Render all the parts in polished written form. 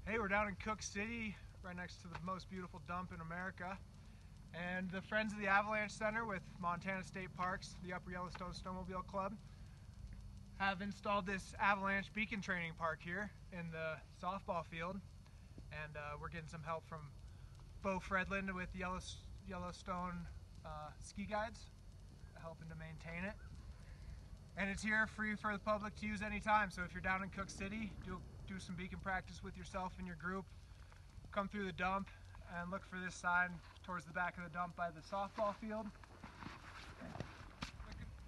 Hey, we're down in Cooke City, right next to the most beautiful dump in America. And the Friends of the Avalanche Center with Montana State Parks, the Upper Yellowstone Snowmobile Club, have installed this avalanche beacon training park here in the softball field. And we're getting some help from Beau with Yellowstone Ski Guides, helping to maintain it. And it's here free for the public to use anytime. So if you're down in Cooke City, do some beacon practice with yourself and your group. Come through the dump and look for this sign towards the back of the dump by the softball field.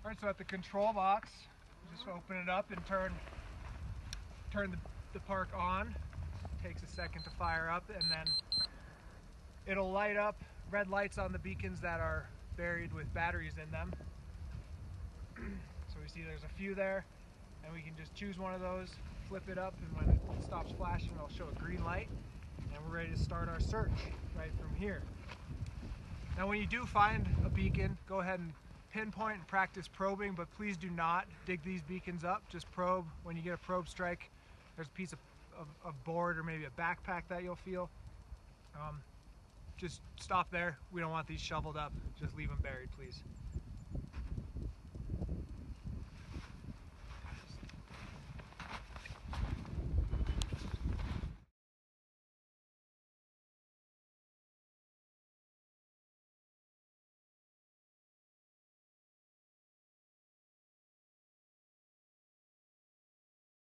Alright, so at the control box, just open it up and turn the park on. Takes a second to fire up, and then it'll light up red lights on the beacons that are buried with batteries in them. So we see there's a few there, and we can just choose one of those, flip it up, and when it stops flashing, it'll show a green light, and we're ready to start our search right from here. Now when you do find a beacon, go ahead and pinpoint and practice probing, but please do not dig these beacons up. Just probe. When you get a probe strike, there's a piece of board or maybe a backpack that you'll feel. Just stop there. We don't want these shoveled up. Just leave them buried, please.